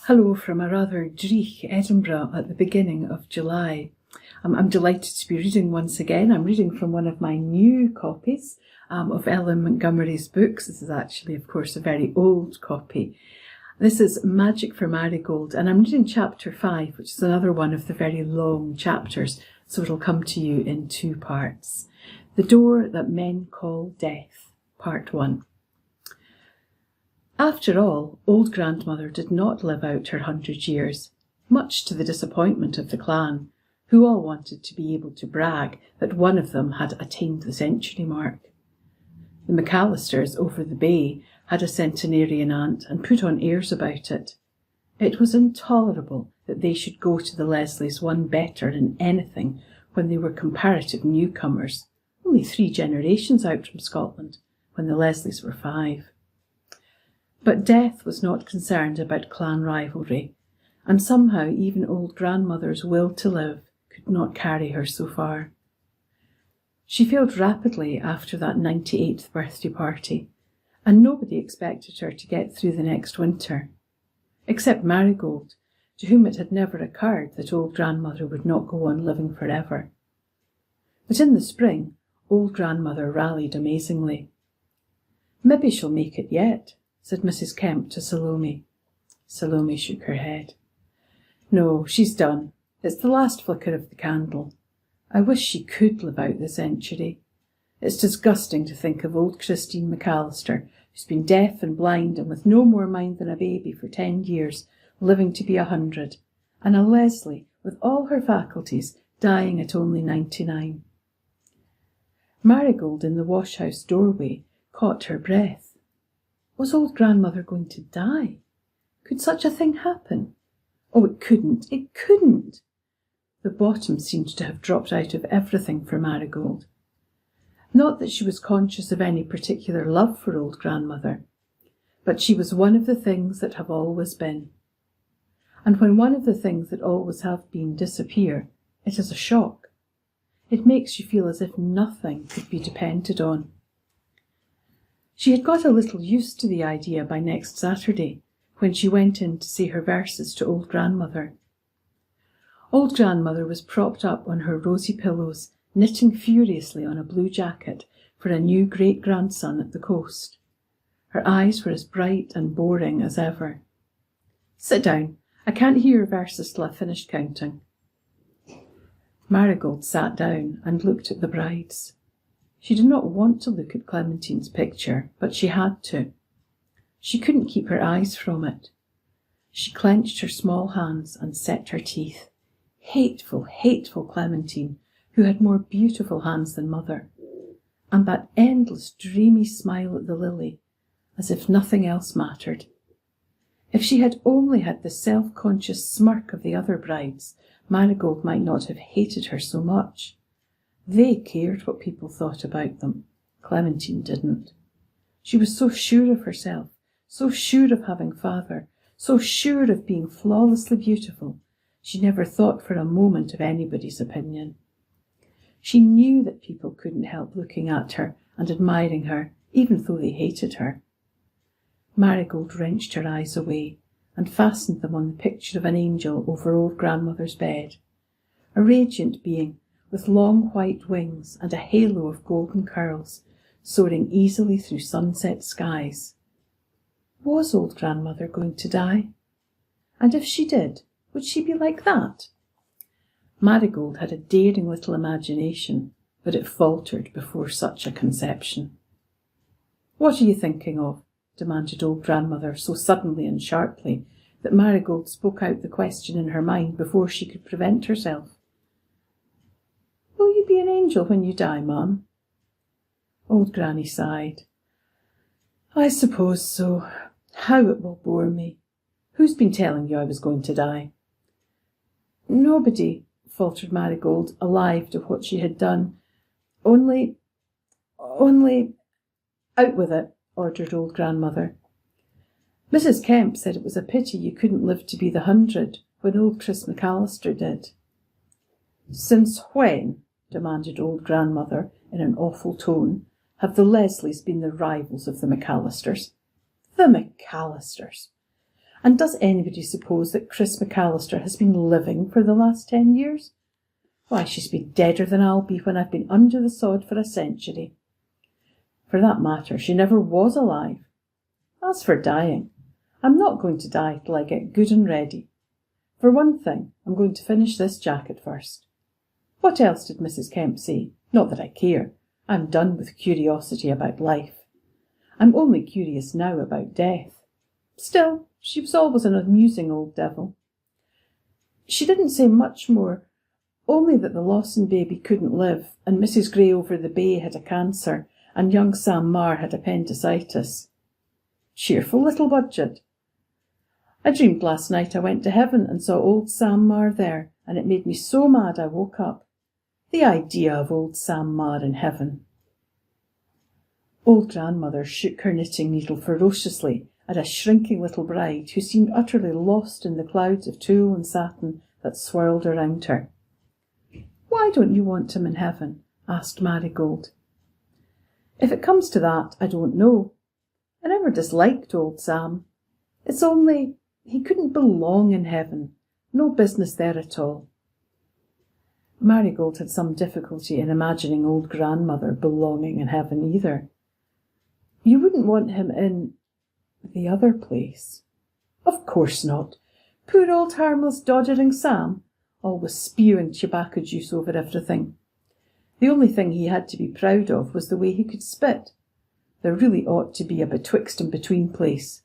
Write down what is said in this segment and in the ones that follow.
Hello from a rather dreich Edinburgh at the beginning of July. I'm delighted to be reading once again. I'm reading from one of my new copies of Ellen Montgomery's books. This is actually, of course, a very old copy. This is Magic for Marigold, and I'm reading chapter 5, which is another one of the very long chapters, so it'll come to you in two parts. The Door That Men Call Death, Part 1. After all, old grandmother did not live out her 100 years, much to the disappointment of the clan, who all wanted to be able to brag that one of them had attained the century mark. The McAllisters over the bay had a centenarian aunt and put on airs about it. It was intolerable that they should go to the Leslies one better in anything when they were comparative newcomers, only 3 generations out from Scotland, when the Leslies were 5. But Death was not concerned about clan rivalry, and somehow even old grandmother's will to live could not carry her so far. She failed rapidly after that 98th birthday party, and nobody expected her to get through the next winter, except Marigold, to whom it had never occurred that old grandmother would not go on living forever. But in the spring, old grandmother rallied amazingly. "Maybe she'll make it yet," said Mrs. Kemp to Salome. Salome shook her head. "No, she's done. It's the last flicker of the candle. I wish she could live out the century. It's disgusting to think of old Christine McAllister, who's been deaf and blind and with no more mind than a baby for 10 years, living to be 100, and a Leslie, with all her faculties, dying at only 99. Marigold in the wash-house doorway caught her breath. Was old grandmother going to die? Could such a thing happen? Oh, it couldn't, it couldn't! The bottom seemed to have dropped out of everything for Marigold. Not that she was conscious of any particular love for old grandmother, but she was one of the things that have always been. And when one of the things that always have been disappear, it is a shock. It makes you feel as if nothing could be depended on. She had got a little used to the idea by next Saturday, when she went in to say her verses to old grandmother. Old grandmother was propped up on her rosy pillows, knitting furiously on a blue jacket for a new great-grandson at the coast. Her eyes were as bright and boring as ever. "Sit down. I can't hear your verses till I've finished counting." Marigold sat down and looked at the brides. She did not want to look at Clementine's picture, but she had to. She couldn't keep her eyes from it. She clenched her small hands and set her teeth. Hateful, hateful Clementine, who had more beautiful hands than mother. And that endless, dreamy smile at the lily, as if nothing else mattered. If she had only had the self-conscious smirk of the other brides, Marigold might not have hated her so much. They cared what people thought about them. Clementine didn't. She was so sure of herself, so sure of having father, so sure of being flawlessly beautiful, she never thought for a moment of anybody's opinion. She knew that people couldn't help looking at her and admiring her, even though they hated her. Marigold wrenched her eyes away and fastened them on the picture of an angel over old grandmother's bed, a radiant being with long white wings and a halo of golden curls, soaring easily through sunset skies. Was old grandmother going to die? And if she did, would she be like that? Marigold had a daring little imagination, but it faltered before such a conception. "What are you thinking of?" demanded old grandmother so suddenly and sharply that Marigold spoke out the question in her mind before she could prevent herself. "Will you be an angel when you die, Mum?" Old Granny sighed. "I suppose so. How it will bore me. Who's been telling you I was going to die?" "Nobody," faltered Marigold, alive to what she had done. Only... "Out with it," ordered old grandmother. "Mrs. Kemp said it was a pity you couldn't live to be the 100 when old Chris McAllister did." "Since when," demanded old grandmother in an awful tone, "have the Leslies been the rivals of the McAllisters?" "The McAllisters! And does anybody suppose that Chris McAllister has been living for the last 10 years? Why, she's been deader than I'll be when I've been under the sod for a century. For that matter, she never was alive. As for dying, I'm not going to die till I get good and ready. For one thing, I'm going to finish this jacket first. What else did Mrs. Kemp say? Not that I care. I'm done with curiosity about life. I'm only curious now about death. Still, she was always an amusing old devil. She didn't say much more, only that the Lawson baby couldn't live, and Mrs. Gray over the bay had a cancer, and young Sam Marr had appendicitis. Cheerful little budget. I dreamed last night I went to heaven and saw old Sam Marr there, and it made me so mad I woke up. The idea of old Sam Marr in heaven. Old grandmother shook her knitting needle ferociously at a shrinking little bride who seemed utterly lost in the clouds of tulle and satin that swirled around her. "Why don't you want him in heaven?" asked Marigold. "If it comes to that, I don't know. I never disliked old Sam. It's only he couldn't belong in heaven. No business there at all." Marigold had some difficulty in imagining old grandmother belonging in heaven either. "You wouldn't want him in the other place?" "Of course not. Poor old harmless doddering Sam, always spewing tobacco juice over everything. The only thing he had to be proud of was the way he could spit. There really ought to be a betwixt and between place.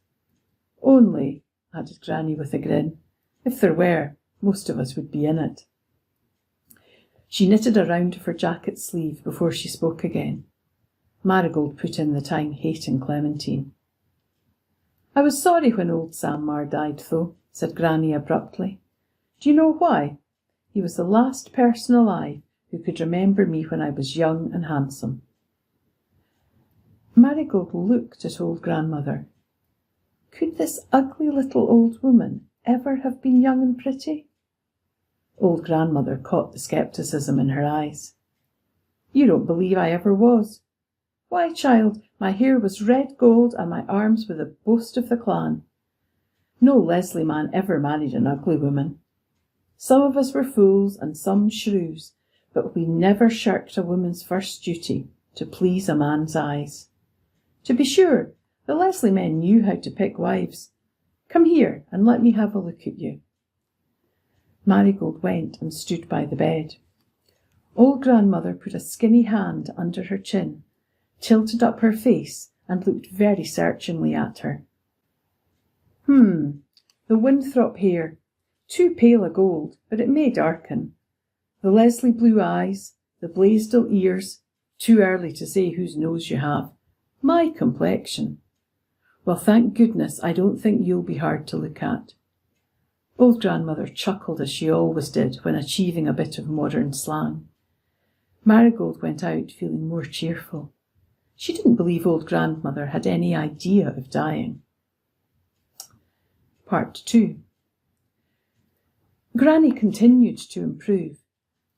Only," added Granny with a grin, "if there were, most of us would be in it." She knitted a round of her jacket sleeve before she spoke again. Marigold put in the time-hating Clementine. "I was sorry when old Sam Marr died, though," said Granny abruptly. "Do you know why? He was the last person alive who could remember me when I was young and handsome." Marigold looked at old grandmother. Could this ugly little old woman ever have been young and pretty? Old grandmother caught the scepticism in her eyes. "You don't believe I ever was? Why, child, my hair was red gold and my arms were the boast of the clan. No Leslie man ever married an ugly woman. Some of us were fools and some shrews, but we never shirked a woman's first duty, to please a man's eyes. To be sure, the Leslie men knew how to pick wives. Come here and let me have a look at you." Marigold went and stood by the bed. Old grandmother put a skinny hand under her chin, tilted up her face, and looked very searchingly at her. The Winthrop hair, too pale a gold, but it may darken. The Leslie blue eyes, the Blaisdell ears, too early to say whose nose you have. My complexion. Well, thank goodness I don't think you'll be hard to look at. Old grandmother chuckled as she always did when achieving a bit of modern slang. Marigold went out feeling more cheerful. She didn't believe old grandmother had any idea of dying. Part 2. Granny continued to improve.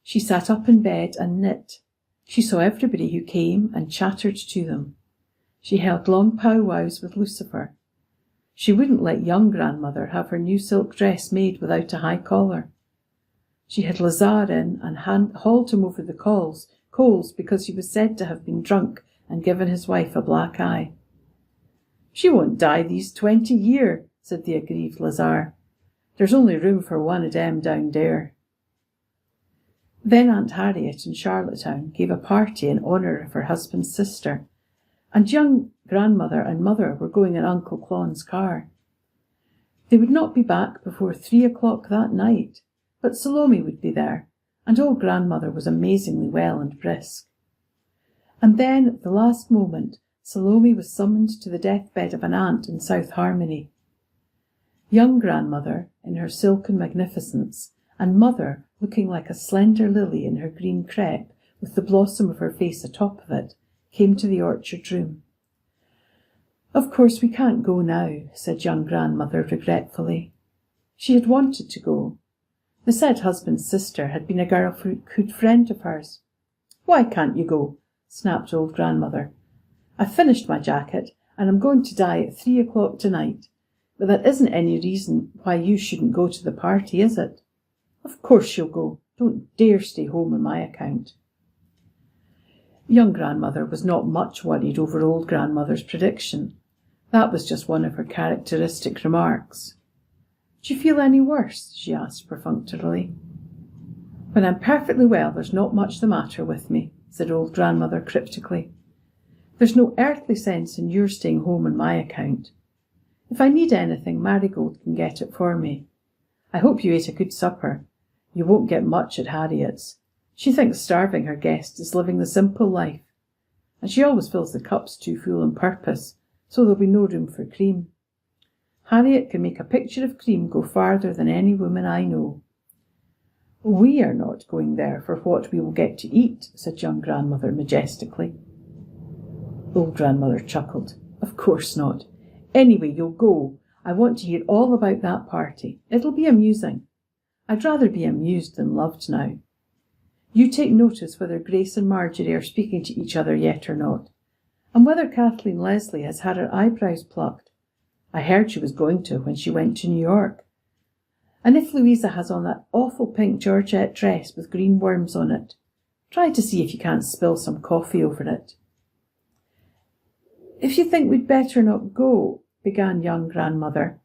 She sat up in bed and knit. She saw everybody who came and chattered to them. She held long powwows with Lucifer. She wouldn't let young grandmother have her new silk dress made without a high collar. She had Lazar in and hauled him over the coals because he was said to have been drunk and given his wife a black eye. "She won't die these 20 year," said the aggrieved Lazar. "There's only room for one of them down there." Then Aunt Harriet in Charlottetown gave a party in honour of her husband's sister, and young grandmother and mother were going in Uncle Clon's car. They would not be back before 3 o'clock that night, but Salome would be there, and old grandmother was amazingly well and brisk. And then, at the last moment, Salome was summoned to the deathbed of an aunt in South Harmony. Young grandmother, in her silken magnificence, and mother, looking like a slender lily in her green crepe, with the blossom of her face atop of it, came to the orchard room. "Of course we can't go now," said young grandmother regretfully. She had wanted to go. The said husband's sister had been a girlhood friend of hers. "Why can't you go?" snapped old grandmother. "I've finished my jacket, and I'm going to die at 3 o'clock tonight. But that isn't any reason why you shouldn't go to the party, is it? Of course you'll go. Don't dare stay home on my account. Young grandmother was not much worried over old grandmother's prediction. That was just one of her characteristic remarks. Do you feel any worse? She asked perfunctorily. When I'm perfectly well, there's not much the matter with me, said old grandmother cryptically. There's no earthly sense in your staying home on my account. If I need anything, Marigold can get it for me. I hope you ate a good supper. You won't get much at Harriet's. She thinks starving her guests is living the simple life, and she always fills the cups too full on purpose, so there'll be no room for cream. Harriet can make a picture of cream go farther than any woman I know. We are not going there for what we will get to eat, said young grandmother majestically. Old grandmother chuckled. Of course not. Anyway, you'll go. I want to hear all about that party. It'll be amusing. I'd rather be amused than loved now. You take notice whether Grace and Marjorie are speaking to each other yet or not, and whether Kathleen Leslie has had her eyebrows plucked. I heard she was going to when she went to New York. And if Louisa has on that awful pink georgette dress with green worms on it, try to see if you can't spill some coffee over it. If you think we'd better not go, began young grandmother.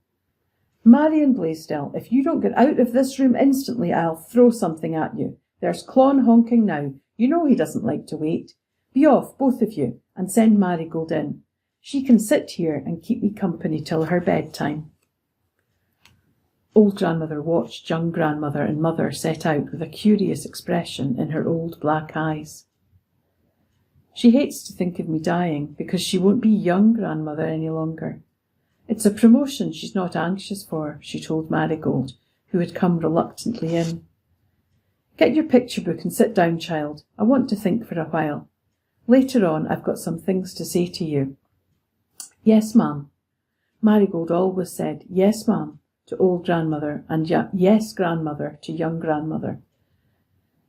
Marion Blaisdell, if you don't get out of this room instantly, I'll throw something at you. There's Clon honking now. You know he doesn't like to wait. Be off, both of you, and send Marigold in. She can sit here and keep me company till her bedtime. Old grandmother watched young grandmother and mother set out with a curious expression in her old black eyes. She hates to think of me dying because she won't be young grandmother any longer. It's a promotion she's not anxious for, she told Marigold, who had come reluctantly in. Get your picture book and sit down, child. I want to think for a while. Later on, I've got some things to say to you. Yes, ma'am. Marigold always said, yes, ma'am, to old grandmother, and yes, grandmother, to young grandmother.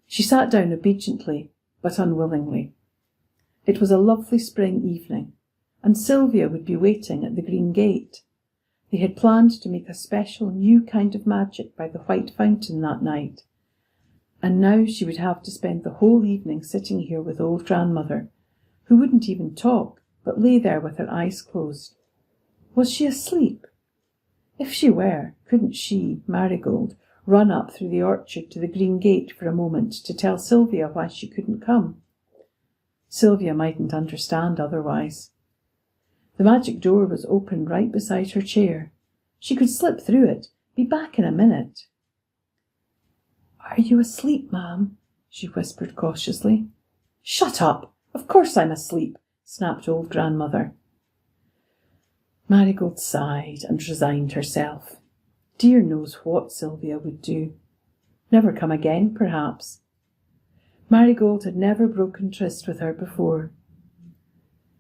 She sat down obediently, but unwillingly. It was a lovely spring evening, and Sylvia would be waiting at the green gate. They had planned to make a special new kind of magic by the white fountain that night. And now she would have to spend the whole evening sitting here with old grandmother, who wouldn't even talk, but lay there with her eyes closed. Was she asleep? If she were, couldn't she, Marigold, run up through the orchard to the green gate for a moment to tell Sylvia why she couldn't come? Sylvia mightn't understand otherwise. The magic door was open right beside her chair. She could slip through it, be back in a minute. Are you asleep, ma'am? She whispered cautiously. Shut up! Of course I'm asleep, snapped old grandmother. Marigold sighed and resigned herself. Dear knows what Sylvia would do. Never come again, perhaps. Marigold had never broken tryst with her before.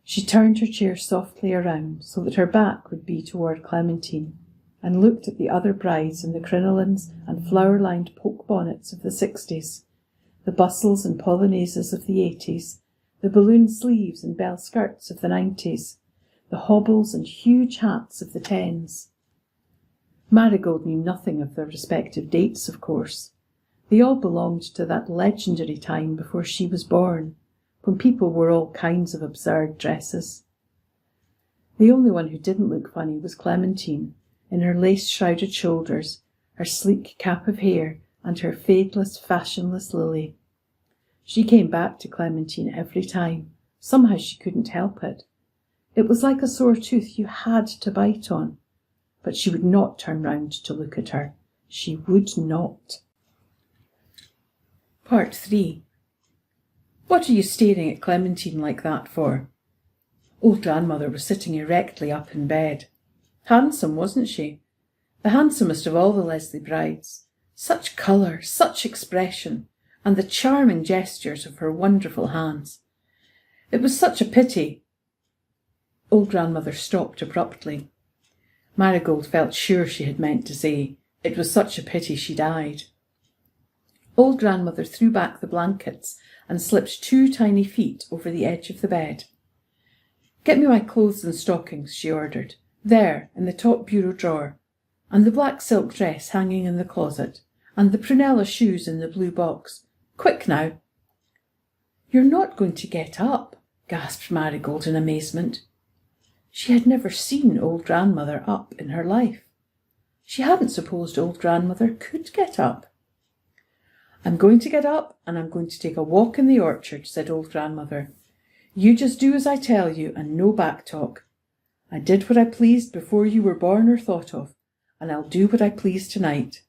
She turned her chair softly around so that her back would be toward Clementine, and looked at the other brides in the crinolines and flower-lined poke bonnets of the 60s, the bustles and polonaises of the 80s, the balloon sleeves and bell skirts of the 90s, the hobbles and huge hats of the 10s. Marigold knew nothing of their respective dates, of course. They all belonged to that legendary time before she was born, when people wore all kinds of absurd dresses. The only one who didn't look funny was Clementine, in her lace-shrouded shoulders, her sleek cap of hair, and her fadeless, fashionless lily. She came back to Clementine every time. Somehow she couldn't help it. It was like a sore tooth you had to bite on. But she would not turn round to look at her. She would not. Part 3. What are you staring at Clementine like that for? Old grandmother was sitting erectly up in bed. Handsome, wasn't she? The handsomest of all the Leslie brides. Such colour, such expression, and the charming gestures of her wonderful hands. It was such a pity. Old grandmother stopped abruptly. Marigold felt sure she had meant to say, it was such a pity she died. Old grandmother threw back the blankets and slipped 2 tiny feet over the edge of the bed. Get me my clothes and stockings, she ordered, There, in the top bureau drawer, and the black silk dress hanging in the closet, and the prunella shoes in the blue box. Quick now." "You're not going to get up?" gasped Marigold in amazement. She had never seen old grandmother up in her life. She hadn't supposed old grandmother could get up. "I'm going to get up, and I'm going to take a walk in the orchard," said old grandmother. "You just do as I tell you, and no back talk. I did what I pleased before you were born or thought of, and I'll do what I please tonight.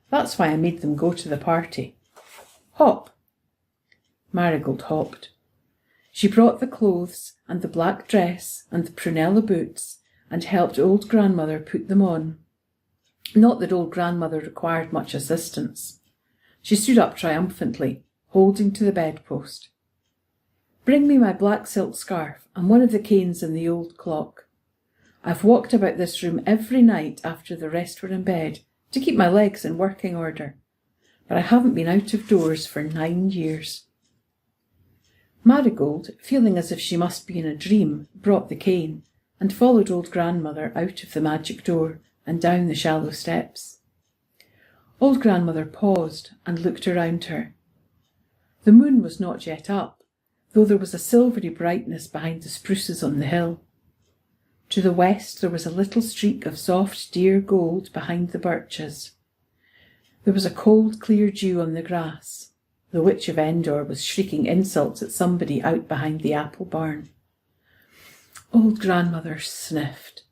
That's why I made them go to the party. Hop." Marigold hopped. She brought the clothes and the black dress and the prunella boots and helped old grandmother put them on. Not that old grandmother required much assistance. She stood up triumphantly, holding to the bedpost. "Bring me my black silk scarf and one of the canes in the old clock. I've walked about this room every night after the rest were in bed to keep my legs in working order, but I haven't been out of doors for 9 years. Marigold, feeling as if she must be in a dream, brought the cane and followed old grandmother out of the magic door and down the shallow steps. Old grandmother paused and looked around her. The moon was not yet up, though there was a silvery brightness behind the spruces on the hill. To the west there was a little streak of soft dear gold behind the birches. There was a cold clear dew on the grass. The Witch of Endor was shrieking insults at somebody out behind the apple barn. Old grandmother sniffed.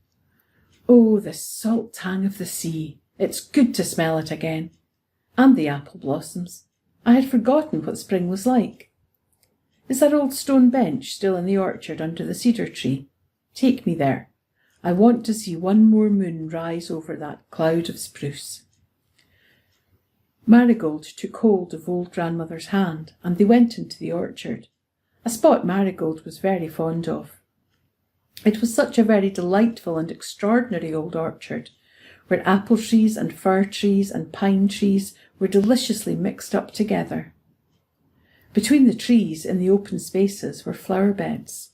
"Oh, the salt tang of the sea. It's good to smell it again. And the apple blossoms. I had forgotten what spring was like. Is that old stone bench still in the orchard under the cedar tree? Take me there. I want to see one more moon rise over that cloud of spruce." Marigold took hold of old grandmother's hand, and they went into the orchard, a spot Marigold was very fond of. It was such a very delightful and extraordinary old orchard, where apple trees and fir trees and pine trees were deliciously mixed up together. Between the trees, in the open spaces, were flower beds,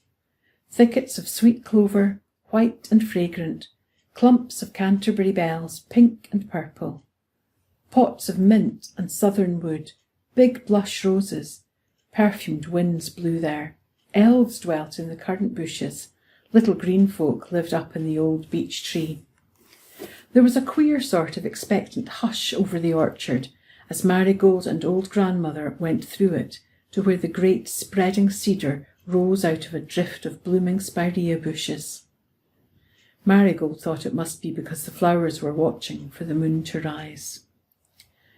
thickets of sweet clover, white and fragrant, clumps of Canterbury bells, pink and purple, pots of mint and southern wood, big blush roses. Perfumed winds blew there. Elves dwelt in the currant bushes. Little green folk lived up in the old beech tree. There was a queer sort of expectant hush over the orchard as Marigold and old grandmother went through it to where the great spreading cedar rose out of a drift of blooming spirea bushes. Marigold thought it must be because the flowers were watching for the moon to rise.